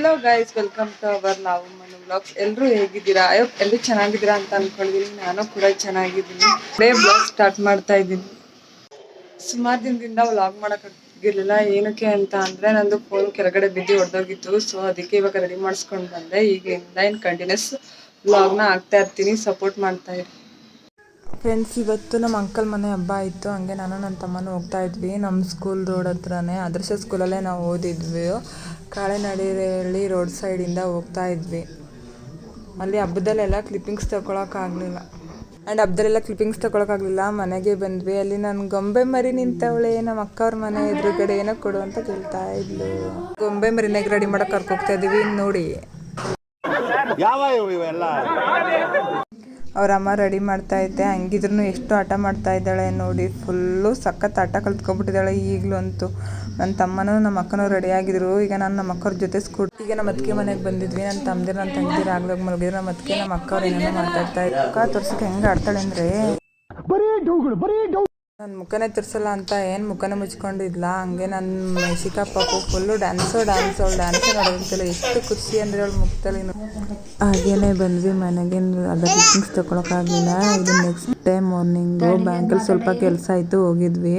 Hello guys, welcome to our ನಾವು Manu vlogs. ಎಲ್ಲರೂ ಹೇಗಿದ್ದೀರಾ? ಎಲ್ಲರೂ ಚೆನ್ನಾಗಿದ್ದೀರಾ ಅಂತ ಅನ್ಕೊಂಡಿದ್ದೀನಿ. ನಾನು ಕೂಡ ಚೆನ್ನಾಗಿದ್ದೀನಿ. ಡೇ ವ್ಲಾಗ್ ಸ್ಟಾರ್ಟ್ ಮಾಡ್ತಾ ಇದ್ದೀನಿ. ಸುಮಾರು ದಿನದಿಂದ ವ್ಲಾಗ್ ಮಾಡೋಕ್ಕಾಗಿರಲಿಲ್ಲ. ಏನಕ್ಕೆ ಅಂತ ಅಂದರೆ ನಂದು ಫೋನ್ ಕೆಳಗಡೆ ಬಿದ್ದು ಹೊಡೆದೋಗಿತ್ತು. ಸೊ ಅದಕ್ಕೆ ಇವಾಗ ರೆಡಿ ಮಾಡಿಸ್ಕೊಂಡು ಬಂದೆ. ಈಗಲಿಂದ ಇನ್ನು ಕಂಟಿನ್ಯೂಸ್ ವ್ಲಾಗ್ನ ಹಾಕ್ತಾ ಇರ್ತೀನಿ. ಸಪೋರ್ಟ್ ಮಾಡ್ತಾ ಇರಿ ಫ್ರೆಂಡ್ಸ್. ಇವತ್ತು ನಮ್ಮ ಅಂಕಲ್ ಮನೆ ಹಬ್ಬ ಆಯಿತು. ಹಂಗೆ ನಾನು ನನ್ನ ತಮ್ಮನೂ ಹೋಗ್ತಾ ಇದ್ವಿ. ನಮ್ಮ ಸ್ಕೂಲ್ ರೋಡ್ ಹತ್ರನೇ, ಆದರ್ಶ ಸ್ಕೂಲಲ್ಲೇ ನಾವು ಓದಿದ್ವಿ. ಕಾಳೆನಡಿಹಳ್ಳಿ ರೋಡ್ ಸೈಡಿಂದ ಹೋಗ್ತಾ ಇದ್ವಿ. ಅಲ್ಲಿ ಹಬ್ಬದಲ್ಲೆಲ್ಲ ಕ್ಲಿಪ್ಪಿಂಗ್ಸ್ ತೊಗೊಳಕ್ಕಾಗಲಿಲ್ಲ. ಮನೆಗೆ ಬಂದ್ವಿ. ಅಲ್ಲಿ ನಾನು ಗೊಂಬೆ ಮರಿ ನಿಂತವಳೆ. ನಮ್ಮ ಅಕ್ಕ ಅವ್ರ ಮನೆ ಎದುರುಗಡೆ ಏನೋ ಕೊಡು ಅಂತ ಕೇಳ್ತಾ ಇದ್ಲು. ಗೊಂಬೆ ಮರಿನಾಗ ರೆಡಿ ಮಾಡೋಕೆ ಕರ್ಕೋಗ್ತಾ ಇದ್ದೀವಿ. ನೋಡಿ ಅವ್ರ ಅಮ್ಮ ರೆಡಿ ಮಾಡ್ತಾ ಇದ್ದೆ. ಹಂಗಿದ್ರು ಎಷ್ಟು ಆಟ ಮಾಡ್ತಾ ಇದ್ದಾಳೆ ನೋಡಿ. ಫುಲ್ಲು ಸಖತ್ ಆಟ ಕಲ್ತ್ಕೊಬಿಟ್ಟಿದ್ದಾಳೆ ಈಗಲೂ ಅಂತೂ. ನನ್ನ ತಮ್ಮನೂ ನಮ್ಮ ಅಕ್ಕನೂ ರೆಡಿ ಆಗಿದ್ರು. ಈಗ ನಾನು ನಮ್ಮ ಅಕ್ಕವ್ರ ಜೊತೆ ಈಗ ನಮ್ಮ ಅತ್ತಿಗೆ ಮನೆಗೆ ಬಂದಿದ್ವಿ. ನನ್ನ ತಂಗಿದಿರು ಆಗ್ಲೋಗಿ ಮಲಗಿದ್ರು. ನಮ್ಮ ಅತ್ತಿಗೆ ನಮ್ಮ ಅಕ್ಕವ್ರು ಏನೇನೋ ಮಾತಾಡ್ತಾ ಇದ್ರು. ಅಕ್ಕ ತೋರ್ಸಕ್ಕೆ ಹೆಂಗೆ ಆಡ್ತಾಳೆ ಅಂದರೆ ನನ್ನ ಮುಖನೇ ತೋರಿಸಲ್ಲ ಅಂತ ಏನು ಮುಖನೇ ಮುಚ್ಕೊಂಡಿದ್ಲ. ಹಂಗೆ ನನ್ನ ಚಿಕ್ಕಪ್ಪಕ್ಕೂ ಫುಲ್ಲು ಡ್ಯಾನ್ಸು ನೋಡೋದಿಲ್ಲ. ಎಷ್ಟು ಖುಷಿ ಅಂದರೆ ಅವಳು ಮುಖದಲ್ಲಿ. ಹಾಗೇನೆ ಬಂದ್ವಿ ಮನೆಗೆ. ಅದರ ಟಿಫಿನ್ಸ್ ತೊಗೊಳಕ್ಕಾಗಲಿಲ್ಲ. ಇದು ನೆಕ್ಸ್ಟ್ ಡೇ ಮಾರ್ನಿಂಗು. ಬ್ಯಾಂಕಲ್ಲಿ ಸ್ವಲ್ಪ ಕೆಲಸ ಇತ್ತು, ಹೋಗಿದ್ವಿ.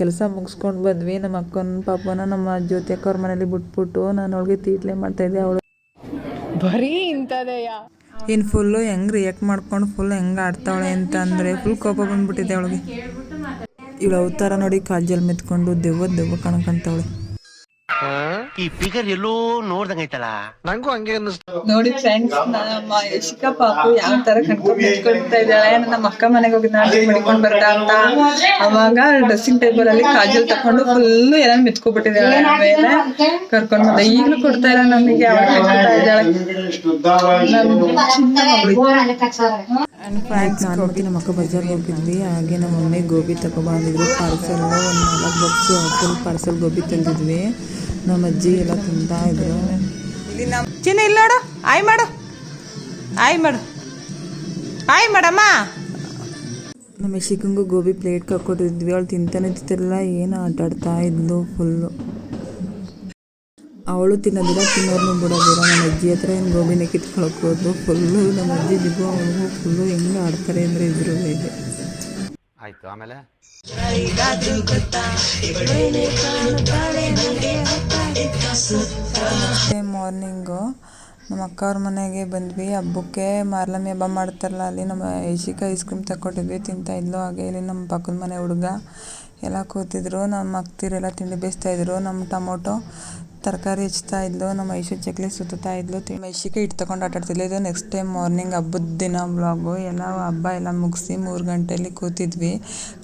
ಕೆಲಸ ಮುಗಿಸ್ಕೊಂಡು ಬಂದ್ವಿ. ನಮ್ಮ ಅಕ್ಕನ ಪಾಪನ ನಮ್ಮ ಜ್ಯೋತಿ ಅಕ್ಕ ಅವ್ರ ಮನೇಲಿ ಬಿಟ್ಬಿಟ್ಟು ನಾನು ಅವಳಿಗೆ ತೀಟ್ಲೆ ಮಾಡ್ತಾಯಿದ್ದೆ. ಅವಳು ಬರೀ ಇಂಥದೆಯಾ ಇನ್ನು ಫುಲ್ಲು ಹೆಂಗೆ ರಿಯಾಕ್ಟ್ ಮಾಡ್ಕೊಂಡು ಫುಲ್ ಹೆಂಗೆ ಆಡ್ತಾವಳೆ ಅಂತ ಅಂದರೆ ಫುಲ್ ಕೋಪ ಬಂದ್ಬಿಟ್ಟಿದೆ ಅವಳಿಗೆ. ಇವಳು ಅವತಾರ ನೋಡಿ ಕಾಜಲ್ ಮೆತ್ಕೊಂಡು ದೆವ್ವ ಕಾಣ್ಕೊಂತವಳೆ. ಈ ಫಿಗರ್ ಎಲ್ಲೋ ನೋಡ್ದಂಗೈತಲ್ಲ, ನಂಗೂ ಹಂಗೆ ಅನ್ನಿಸ್ತು ನೋಡಿ ಫ್ರೆಂಡ್ಸ್. ನಮ್ಮ ಯಶಿಕಾ ಪಾಪು ಯಾವ ತರ ಕಣ್ಕೊಂಡ್ತಾ ಇದ್ದಾಳೆ. ನಮ್ಮ ಅಕ್ಕ ಮನೆಗೆ ಹೋಗಿ ನಾಟಿ ಮಾಡಿಕೊಂಡು ಬರ್ತಾ ಅಂತ ಅವಾಗ ಡ್ರೆಸ್ಸಿಂಗ್ ಟೇಬಲ್ ಅಲ್ಲಿ ಕಾಜಲ್ ತಕೊಂಡು ಫುಲ್ ಎಲ್ಲ ಮೆತ್ಕೊಬಿಟ್ಟಿದ್ದಾಳೆ. ಆಮೇಲೆ ಕರ್ಕೊಂಡು ಬಂದ. ಈಗಲೂ ಕೊಡ್ತಾ ಇಲ್ಲ ನಮಗೆ. ಅವಳು ಮೆತ್ಕೊತಾ ಇದ್ದಾಳೆ. ನಾನು ಮತ್ತೆ ನಮ್ಮ ಅಕ್ಕ ಬಜಾರ್ಗೆ ಹೋಗಿದ್ವಿ. ಹಾಗೆ ನಮ್ಮ ಮಮ್ಮಿ ಗೋಬಿ ತಗೊಬಂದಿದ್ರು. ಪಾರ್ಸಲ್ ಒಂದು 4 ಬಾಕ್ಸು ಫುಲ್ ಪಾರ್ಸಲ್ ಗೋಬಿ ತಂದಿದ್ವಿ. ನಮ್ಮ ಅಜ್ಜಿ ಎಲ್ಲ ತಿಂತಾ ಇದ್ರು. ಚಿನ್ನ ಇಲ್ಲ ನೋಡು. ಆಯ್ ಮಾಡಮ್ಮ. ನಮ್ಮ ಯಶಿಕಂಗೂ ಗೋಬಿ ಪ್ಲೇಟ್ ಕಕ್ಕೊಟ್ಟಿದ್ವಿ. ಅವಳು ತಿಂತಾನೆ ತಿಂತಿರಲ್ಲ, ಏನು ಆಟಾಡ್ತಾ ಇದ್ಲು ಫುಲ್ಲು. ಅವಳು ತಿನ್ನೋದಿಲ್ಲ, ತಿನ್ನೋರ್ನು ಬಿಡೋದಿಲ್ಲ. ನಮ್ಮ ಅಜ್ಜಿ ಹತ್ರ ಏನು ಗೋಬಿನ ಕಿತ್ಕೊಳಕ್ಕೆ ಹೋದ್ಲು. ಫುಲ್ಲು ನಮ್ಮ ಅಜ್ಜಿ ಜಿಗು ಅವಳಿಗೂ ಫುಲ್ಲು ಹೆಂಗೆ ಆಡ್ತಾರೆ ಅಂದರೆ ಇದ್ರು ಹೇಗೆ ಆಯ್ತು. ಆಮೇಲೆ ಮಾರ್ನಿಂಗು ನಮ್ಮ ಅಕ್ಕ ಅವ್ರ ಮನೆಗೆ ಬಂದ್ವಿ. ಹಬ್ಬಕ್ಕೆ ಮಾರ್ಲಮ್ಮಿ ಹಬ್ಬ ಮಾಡ್ತಾರಲ್ಲ, ಅಲ್ಲಿ ನಮ್ಮ ಯಶಿಕಾ ಐಸ್ ಕ್ರೀಮ್ ತಗೊಟ್ಟಿದ್ವಿ. ತಿಂತಾ ಇದ್ಲು. ಹಾಗೆ ಇಲ್ಲಿ ನಮ್ಮ ಪಕ್ಕದ ಮನೆ ಹುಡುಗ ಎಲ್ಲ ಕೂತಿದ್ರು. ನಮ್ಮ ಅಕ್ತಿರೆಲ್ಲ ತಿಂಡಿ ಬೇಯಿಸ್ತಾಯಿದ್ರು. ನಮ್ಮ ಟೊಮೊಟೊ ತರಕಾರಿ ಹೆಚ್ಚುತ್ತಾ ಇದ್ಲು. ನಮ್ಮ ಐಶು ಚಕ್ಲಿ ಸುತ್ತಾ ಇದ್ಲು. ಐಶಿಕ ಇಟ್ಟು ತಗೊಂಡು ಆಟಾಡ್ತಿದ್ಲು. ಇದು ನೆಕ್ಸ್ಟ್ ಟೈಮ್ ಮಾರ್ನಿಂಗ್ ಹಬ್ಬದ ದಿನ ಬ್ಲಾಗು. ಎಲ್ಲ ಹಬ್ಬ ಎಲ್ಲ ಮುಗಿಸಿ 3 ಗಂಟೆಯಲ್ಲಿ ಕೂತಿದ್ವಿ.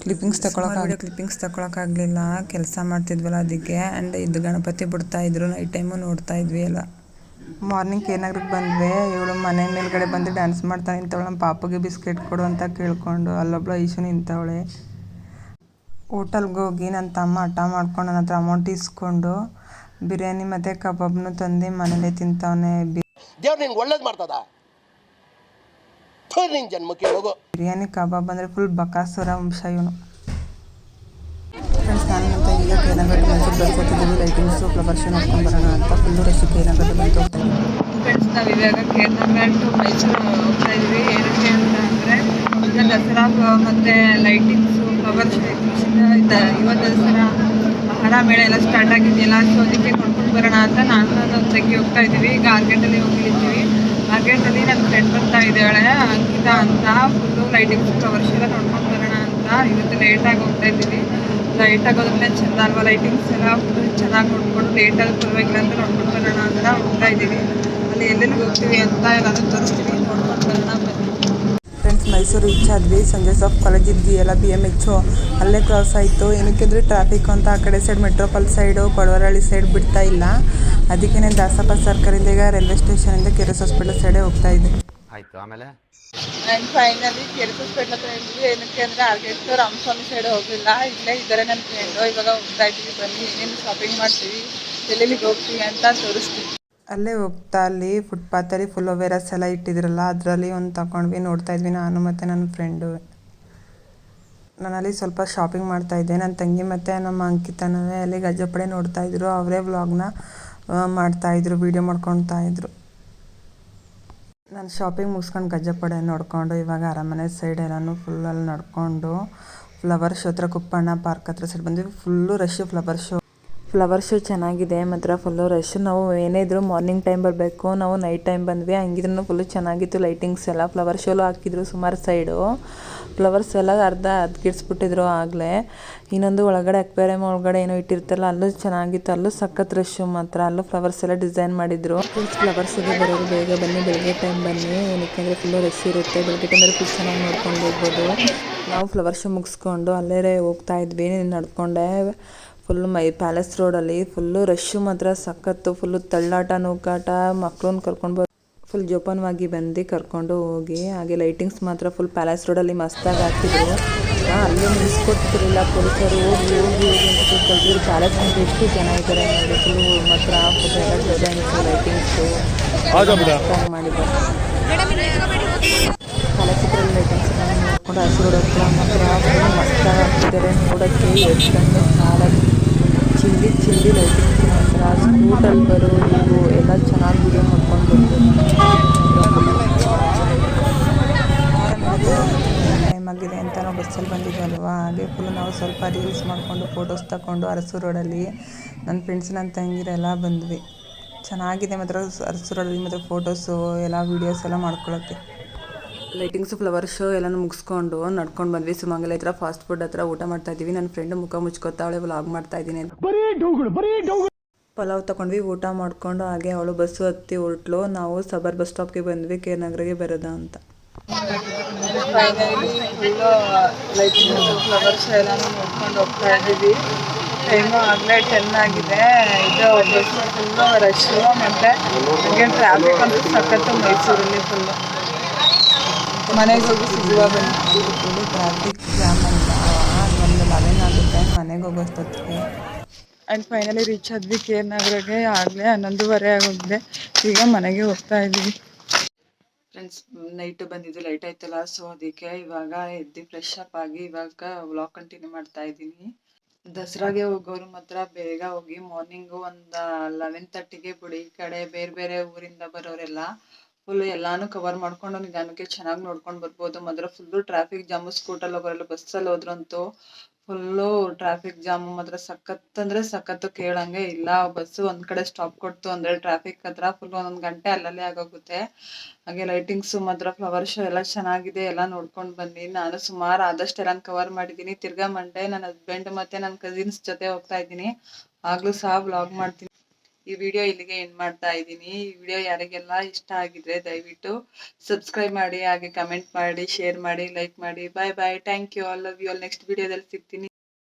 ಕ್ಲಿಪ್ಪಿಂಗ್ಸ್ ತಗೊಳಕ್ಕಾಗಲಿಲ್ಲ, ಕೆಲಸ ಮಾಡ್ತಿದ್ವಲ್ಲ ಅದಕ್ಕೆ. ಆ್ಯಂಡ್ ಇದು ಗಣಪತಿ ಬಿಡ್ತಾಯಿದ್ರು. ನೈಟ್ ಟೈಮು ನೋಡ್ತಾ ಇದ್ವಿ ಎಲ್ಲ. ಮಾರ್ನಿಂಗ್ ಏನಾಗ್ರಿಗೆ ಬಂದ್ವಿ. ಇವಳು ಮನೆ ಮೇಲ್ಗಡೆ ಬಂದು ಡ್ಯಾನ್ಸ್ ಮಾಡ್ತಾ ನಿಂತವಳು. ನಮ್ಮ ಪಾಪಗೆ ಬಿಸ್ಕೆಟ್ ಕೊಡು ಅಂತ ಕೇಳ್ಕೊಂಡು. ಅಲ್ಲೊಬ್ಳು ಐಶು ನಿಂತವಳೆ. ಹೋಟೆಲ್ಗೆ ಹೋಗಿ ನನ್ನ ತಮ್ಮ ಹಠ ಮಾಡ್ಕೊಂಡು ನನ್ನ ಹತ್ರ ಅಮೌಂಟ್ ಇಸ್ಕೊಂಡು ಬಿರಿಯಾನಿ ಮತ್ತು ಕಬಾಬ್ನು ತಂದು ಮನೇಲೆ ತಿಂತವನೆ. ದೇವ್ರು ನಿಂಗೆ ಒಳ್ಳೇದು ಮಾಡ್ತದ. ಜನ್ಮಕ್ಕೆ ಹೋಗೋ. ಬಿರಿಯಾನಿ ಕಬಾಬ್ ಅಂದರೆ ಫುಲ್ ಬಕಾಸುರ ವಂಶ ಇವನು. ಫ್ರೆಂಡ್ಸ್, ನಾನು ಮತ್ತು ಈಗ ಕೇನಗಟ್ಟು ಮೈಸೂರು ಬರ್ಕೊತಿದ್ದೀವಿ. ಲೈಟಿಂಗ್ಸು ಫ್ಲವರ್ ಶೋ ನೋಡ್ಕೊಂಡು ಬರೋಣ ಅಂತ ಫುಲ್ಲು ರಶ್ ಕೇನಗಟ್ಟು ಬಂತು ಹೋಗ್ತಾ ಇದ್ದೀವಿ. ಫ್ರೆಂಡ್ಸ್, ನಾವು ಇವಾಗ ಕೇನಗಟ್ಟು ಮೈಸೂರು ಹೋಗ್ತಾ ಇದ್ವಿ. ಏನಕ್ಕೆ ಅಂತ ಅಂದರೆ ಈಗ ದಸರಾ ಮತ್ತು ಲೈಟಿಂಗ್ಸು ಫ್ಲವರ್ ಶೋ ಯುವ ದಸರಾ ಹಣ ಮೇಳ ಎಲ್ಲ ಸ್ಟಾರ್ಟ್ ಆಗಿದೆಯಲ್ಲ. ಸೊ ಅದಕ್ಕೆ ನೋಡ್ಕೊಂಡು ಬರೋಣ ಅಂತ ನಾನು ನನ್ನ ತಂಗಿ ಹೋಗ್ತಾ ಇದ್ದೀವಿ. ಈಗ ಆರ್ಗೇಟಲ್ಲಿ ಹೋಗಿದ್ದೀವಿ. ಆರ್ಗೇಟಲ್ಲಿ ನನ್ನ ಫ್ರೆಂಡ್ ಬರ್ತಾ ಇದ್ದಾಳೆ ಅಂಕಿತಾ ಅಂತ. ಫುಲ್ಲು ಲೈಟಿಂಗ್ಸ್ ಫ್ಲವರ್ ಶೋ ಎಲ್ಲ ನೋಡ್ಕೊಂಡು ಬರೋಣ ಅಂತ. ಇವತ್ತು ಲೇಟಾಗಿ ಹೋಗ್ತಾ ಇದ್ದೀವಿ. ಲೈಟಾಗಿ ಹೋದ್ರೆ ಚೆಂದ ಅಲ್ವಾ. ಲೈಟಿಂಗ್ಸ್ ಎಲ್ಲ ಫುಲ್ ಚೆನ್ನಾಗಿ ನೋಡ್ಕೊಂಡು ಲೇಟಾಗಿ ಪರವಾಗಿಲ್ಲ ಅಂತ ನೋಡ್ಕೊಂಡು ಬರೋಣ ಅಂತ ಹೋಗ್ತಾ ಇದ್ದೀವಿ. ಅಲ್ಲಿ ಎಲ್ಲೆಲ್ಲಿ ಹೋಗ್ತೀವಿ ಅಂತ ಎಲ್ಲಾದರೂ ತೋರಿಸ್ತೀವಿ. ನೋಡ್ಕೊಂಡು ಬರೋಣ ಬನ್ನಿ. ಫ್ರೆಂಡ್ಸ್, ಮೈಸೂರು ರೀಚ್ ಆದ್ವಿ. ಸಂಜೆ ಸಾಫ್ ಕಾಲೇಜ್ ಇದೆಯಲ್ಲ, BMH ಅಲ್ಲೇ ಕ್ರಾಸ್ ಆಯಿತು. ಏನಕ್ಕೆ ಅಂದರೆ ಟ್ರಾಫಿಕ್ ಅಂತ ಆ ಕಡೆ ಸೈಡ್ ಮೆಟ್ರೋಪಾಲ್ ಸೈಡು ಪಡವರಹಳ್ಳಿ ಸೈಡ್ ಬಿಡ್ತಾ ಇಲ್ಲ. ಅದಕ್ಕೆ ದಾಸಪ್ಪ ಸರ್ಕಲಿಂದ ಈಗ ರೈಲ್ವೆ ಸ್ಟೇಷನಿಂದ ಕೆರೆಸ್ ಹಾಸ್ಪಿಟಲ್ ಸೈಡೇ ಹೋಗ್ತಾ ಇದ್ದೆ. ಆಯ್ತು. ಆಮೇಲೆ ಫೈನಲಿ ಕೆರೆಸ್ ಹಾಸ್ಪಿಟಲ್ ಹತ್ರ ಇದ್ವಿ. ಏನಕ್ಕೆ ಅಂದರೆ ಆರ್ಗೇಟ್ ರಾಮಸ್ವಾಮಿ ಸೈಡ್ ಹೋಗಿಲ್ಲ. ಇಲ್ಲೇ ಇದ್ದಾರೆ ನನ್ನ ಫ್ರೆಂಡು. ಇವಾಗ ಹೋಗ್ತಾ ಇದ್ದೀವಿ. ಬನ್ನಿ ಏನೇನು ಶಾಪಿಂಗ್ ಮಾಡ್ತೀವಿ, ಎಲ್ಲೆಲ್ಲಿಗೆ ಹೋಗ್ತೀವಿ ಅಂತ ತೋರಿಸ್ತೀವಿ. ಅಲ್ಲೇ ಹೋಗ್ತಾ ಅಲ್ಲಿ ಫುಟ್ಪಾತಲ್ಲಿ ಫುಲ್ ವೇರಸ್ ಎಲ್ಲ ಇಟ್ಟಿದ್ರಲ್ಲ, ಅದರಲ್ಲಿ ಒಂದು ತಗೊಂಡ್ವಿ. ನೋಡ್ತಾ ಇದ್ವಿ ನಾನು ಮತ್ತು ನನ್ನ ಫ್ರೆಂಡು. ನಾನಲ್ಲಿ ಸ್ವಲ್ಪ ಶಾಪಿಂಗ್ ಮಾಡ್ತಾಯಿದ್ದೆ. ನನ್ನ ತಂಗಿ ಮತ್ತು ನಮ್ಮ ಅಂಕಿತನವೇ ಅಲ್ಲಿ ಗಜಪಡೆ ನೋಡ್ತಾಯಿದ್ರು. ಅವರೇ ವ್ಲಾಗ್ನ ಮಾಡ್ತಾಯಿದ್ರು, ವೀಡಿಯೋ ಮಾಡ್ಕೊತಾ ಇದ್ರು. ನಾನು ಶಾಪಿಂಗ್ ಮುಗಿಸ್ಕೊಂಡು ಗಜ್ಜಪಡೆ ನೋಡಿಕೊಂಡು ಇವಾಗ ಅರಮನೆ ಸೈಡ್ ಎಲ್ಲನೂ ಫುಲ್ಲಲ್ಲಿ ನಡ್ಕೊಂಡು ಫ್ಲವರ್ ಶೋ ಹತ್ರ ಕುಪ್ಪಣ್ಣ ಪಾರ್ಕ್ ಹತ್ರ ಸೈಡ್ ಬಂದ್ವಿ. ಫುಲ್ಲು ರಶ್ಶು ಫ್ಲವರ್ ಶೋ ಚೆನ್ನಾಗಿದೆ ಮಾತ್ರ, ಫುಲ್ಲು ರಶ್ಶು. ನಾವು ಏನೇ ಇದ್ದರೂ ಮಾರ್ನಿಂಗ್ ಟೈಮ್ ಬರಬೇಕು, ನಾವು ನೈಟ್ ಟೈಮ್ ಬಂದ್ವಿ. ಹಂಗಿದ್ರೂ ಫುಲ್ಲು ಚೆನ್ನಾಗಿತ್ತು ಲೈಟಿಂಗ್ಸ್ ಎಲ್ಲ. ಫ್ಲವರ್ ಶೋಲು ಹಾಕಿದ್ರು ಸುಮಾರು ಸೈಡು. ಫ್ಲವರ್ಸ್ ಎಲ್ಲ ಅರ್ಧ ಅದ್ಗಿಡಿಸ್ಬಿಟ್ಟಿದ್ರು ಆಗಲೇ. ಇನ್ನೊಂದು ಒಳಗಡೆ ಅಕ್ವೇರಿಯಂ ಒಳಗಡೆ ಏನೋ ಇಟ್ಟಿರ್ತಾರಲ್ಲ, ಅಲ್ಲೂ ಚೆನ್ನಾಗಿತ್ತು. ಅಲ್ಲೂ ಸಖತ್ ರಶ್ಶು ಮಾತ್ರ. ಅಲ್ಲೂ ಫ್ಲವರ್ಸ್ ಎಲ್ಲ ಡಿಸೈನ್ ಮಾಡಿದ್ರು. ಫ್ಲವರ್ಸಿಗೆ ಬರೋರು ಬೇಗ ಬನ್ನಿ, ಬೆಳಗ್ಗೆ ಟೈಮ್ ಬನ್ನಿ, ಏನಕ್ಕೆ ಅಂದರೆ ಫುಲ್ಲು ರಶ್ ಇರುತ್ತೆ. ಬೆಳಗ್ಗೆ ಟೈಮಲ್ಲಿ ಫುಲ್ ಚೆನ್ನಾಗಿ ನೋಡ್ಕೊಂಡು ಹೋಗ್ಬೋದು. ನಾವು ಫ್ಲವರ್ ಶೋ ಮುಗಿಸ್ಕೊಂಡು ಅಲ್ಲೇ ಹೋಗ್ತಾ ಇದ್ವಿ ನಡ್ಕೊಂಡೆ. ಫುಲ್ಲು ಪ್ಯಾಲೇಸ್ ರೋಡಲ್ಲಿ ಫುಲ್ಲು ರಶ್ಶು ಮಾತ್ರ ಸಖತ್ತು. ಫುಲ್ಲು ತಳ್ಳಾಟ ನೂಕಾಟ, ಮಕ್ಕಳನ್ನ ಕರ್ಕೊಂಡು ಫುಲ್ ಜೋಪಾನವಾಗಿ ಬಂದು ಕರ್ಕೊಂಡು ಹೋಗಿ. ಹಾಗೆ ಲೈಟಿಂಗ್ಸ್ ಮಾತ್ರ ಫುಲ್ ಪ್ಯಾಲೇಸ್ ರೋಡಲ್ಲಿ ಮಸ್ತಾಗಿ ಹಾಕಿದ್ರು. ಅಲ್ಲೂ ನಿಲ್ಲಿಸ್ಕೊಟ್ಟಿರಲಿಲ್ಲ ಪೊಲೀಸರು, ಹೋಗಿ ಹೋಗಿ ಹೋಗಿ ಅಂತ ಕೂತ್ಕೊಳ್ತಿದ್ರು. ಪ್ಯಾಲೇಸ್ ಅಂತ ಎಷ್ಟು ಜನ ಇದ್ದಾರೆ ನೋಡಿ. ಫುಲ್ಲು ಮಾತ್ರ ಫುಲ್ ಎಲ್ಲ ಡಿಸೈನ್ಸು ಲೈಟಿಂಗ್ಸು ಮಸ್ತಾಗಿ ಮಾಡಿದ್ದಾರೆ. ಪ್ಯಾಲೇಸ್ ಹತ್ರ ಲೈಟಿಂಗ್ಸ್ ಎಲ್ಲ ನೋಡ್ಕೊಂಡು ಹಸು ರೋಡ್ ಹತ್ರ ಮಾತ್ರ ಫುಲ್ ಮಸ್ತಾಗಿ ಹಾಕಿದ್ದಾರೆ. ನೋಡೋಕ್ಕೆ ಎಷ್ಟು ಕಣ್ಣು ಸಾಲದು. ಚಿಲ್ಲಿ ಲೈಟಿಂಗ್ಸ್ ಮಾತ್ರ. ಸ್ಕೂಟಲ್ಲಿ ಬರೋರು ಎಲ್ಲ ಚೆನ್ನಾಗಿ ವೀಡಿಯೋ ಮಾಡ್ಕೊಂಡು ಟೈಮ್ ಆಗಿದೆ ಅಂತ ನಾವು ಬಸ್ಸಲ್ಲಿ ಬಂದಿದ್ವಲ್ವ. ಹಾಗೆ ಫುಲ್ ನಾವು ಸ್ವಲ್ಪ ರೀಲ್ಸ್ ಮಾಡಿಕೊಂಡು ಫೋಟೋಸ್ ತಗೊಂಡು ಅರಸು ರೋಡಲ್ಲಿ ನನ್ನ ಫ್ರೆಂಡ್ಸ್ ನನ್ನ ತಂಗಿರೆಲ್ಲ ಬಂದ್ವಿ. ಚೆನ್ನಾಗಿದೆ ಮಾತ್ರ ಅರಸು ರೋಡಲ್ಲಿ ಮಾತ್ರ ಫೋಟೋಸು ಎಲ್ಲ ವೀಡಿಯೋಸ್ ಎಲ್ಲ ಮಾಡ್ಕೊಳ್ಳೋಕ್ಕೆ. ಲೈಟಿಂಗ್ಸು ಫ್ಲವರ್ ಶೋ ಎಲ್ಲನೂ ಮುಗಿಸ್ಕೊಂಡು ನಡ್ಕೊಂಡು ಬಂದ್ವಿ. ಸುಮಂಗಲ ಹತ್ರ ಫಾಸ್ಟ್ ಫುಡ್ ಹತ್ರ ಊಟ ಮಾಡ್ತಾ ಇದ್ದೀವಿ. ನನ್ನ ಫ್ರೆಂಡ್ ಮುಖ ಮುಚ್ಕೋತಾವಳೆ, ವ್ಲಾಗ್ ಮಾಡ್ತಾ ಇದ್ದೀನಿ. ಪಲಾವ್ ತಗೊಂಡ್ವಿ, ಊಟ ಮಾಡ್ಕೊಂಡು ಹಾಗೆ ಅವಳು ಬಸ್ಸು ಹತ್ತಿ ಹೊರಟ್ಲು. ನಾವು ಸಬರ್ ಬಸ್ ಸ್ಟಾಪ್ಗೆ ಬಂದ್ವಿ, ಕೇರ್ನಗರಿಗೆ ಬರೋದಾ ಅಂತ. Finally full lightings flower show ಎಲ್ಲನೂ ನೋಡ್ಕೊಂಡು ಹೋಗ್ತಾ ಇದ್ದೀವಿ. ಟೈಮು ಆಗಲೇ 10 ಆಗಿದೆ. ಇದು ಬಸ್ಸು ಫುಲ್ಲು ರಶ್ಶು ಮತ್ತು ಹಾಗೆ ಟ್ರಾಫಿಕ್ ಅಂತೂ ಸಖತ್ತು ಮೈಸೂರಲ್ಲಿ ಫುಲ್ಲು. ಮನೆಗೆ ಹೋಗಿ ಸಿಗುವ ಬನ್ನಿ. ಫುಲ್ಲು ಟ್ರಾಫಿಕ್ ಜಾಮ್ ಅಂತ ಒಂದು 11 ಆಗುತ್ತೆ ಮನೆಗೆ ಹೋಗೋಷ್ಟೊತ್ತಿಗೆ. ಆ್ಯಂಡ್ ಫೈನಲಿ ರೀಚ್ ಆದ್ವಿ ಕೇರ್ನಗರಿಗೆ. ಆಗಲೇ 11:15 ಆಗೋಗಿದೆ. ಈಗ ಮನೆಗೆ ಹೋಗ್ತಾ ಇದ್ದೀವಿ. ಫ್ರೆಂಡ್ಸ್, ನೈಟು ಬಂದಿದ್ದು ಲೈಟ್ ಆಯ್ತಲ್ಲ, ಸೊ ಅದಕ್ಕೆ ಇವಾಗ ಎದ್ದು ಫ್ರೆಶ್ ಅಪ್ ಆಗಿ ಇವಾಗ ವ್ಲಾಗ್ ಕಂಟಿನ್ಯೂ ಮಾಡ್ತಾ ಇದ್ದೀನಿ. ದಸರಾಗೆ ಹೋಗೋರು ಮಾತ್ರ ಬೇಗ ಹೋಗಿ. ಮಾರ್ನಿಂಗು ಒಂದು 11:30ಗೆ ಬಿಡಿ. ಈ ಕಡೆ ಬೇರೆ ಬೇರೆ ಊರಿಂದ ಬರೋರೆಲ್ಲ ಫುಲ್ಲು ಎಲ್ಲಾನು ಕವರ್ ಮಾಡ್ಕೊಂಡು ನಿಧಾನಕ್ಕೆ ಚೆನ್ನಾಗಿ ನೋಡ್ಕೊಂಡು ಬರ್ಬೋದು. ಮಾತ್ರ ಫುಲ್ಲು ಟ್ರಾಫಿಕ್ ಜಾಮು. ಸ್ಕೂಟಲ್ಲಿ ಹೋಗೋರೆಲ್ಲ ಬಸ್ಸಲ್ಲಿ ಹೋದ್ರಂತೂ ಫುಲ್ಲು ಟ್ರಾಫಿಕ್ ಜಾಮು ಮಾತ್ರ ಸಖತ್ ಅಂದರೆ ಸಖತ್ತು, ಕೇಳಂಗೆ ಇಲ್ಲ. ಬಸ್ಸು ಒಂದು ಕಡೆ ಸ್ಟಾಪ್ ಕೊಡ್ತು ಅಂದರೆ ಟ್ರಾಫಿಕ್ ಹತ್ರ ಫುಲ್ 1 ಗಂಟೆ ಅಲ್ಲಲ್ಲೇ ಆಗೋಗುತ್ತೆ. ಹಾಗೆ ಲೈಟಿಂಗ್ಸು ಮಾತ್ರ ಫ್ಲವರ್ ಶೋ ಎಲ್ಲ ಚೆನ್ನಾಗಿದೆ, ಎಲ್ಲ ನೋಡ್ಕೊಂಡು ಬನ್ನಿ. ನಾನು ಸುಮಾರು ಆದಷ್ಟು ಎಲ್ಲ ಕವರ್ ಮಾಡಿದ್ದೀನಿ. ತಿರ್ಗಾ ಮಂಡೇ ನನ್ನ ಹಸ್ಬೆಂಡ್ ಮತ್ತು ನನ್ನ ಕಸಿನ್ಸ್ ಜೊತೆ ಹೋಗ್ತಾ ಇದ್ದೀನಿ. ಆಗಲೂ ಸಹ ವ್ಲಾಗ್ ಮಾಡ್ತೀನಿ. ಈ ವಿಡಿಯೋ ಇಲ್ಲಿಗೆ ಎಂಡ್ ಮಾಡ್ತಾ ಇದ್ದೀನಿ. ಈ ವಿಡಿಯೋ ಯಾರಿಗೆಲ್ಲ ಇಷ್ಟ ಆಗಿದ್ರೆ ದಯವಿಟ್ಟು ಸಬ್ಸ್ಕ್ರೈಬ್ ಮಾಡಿ, ಹಾಗೆ ಕಮೆಂಟ್ ಮಾಡಿ, ಶೇರ್ ಮಾಡಿ, ಲೈಕ್ ಮಾಡಿ. Bye bye. Thank you. I love you all. Next ವಿಡಿಯೋದಲ್ಲಿ ಸಿಗ್ತೀನಿ.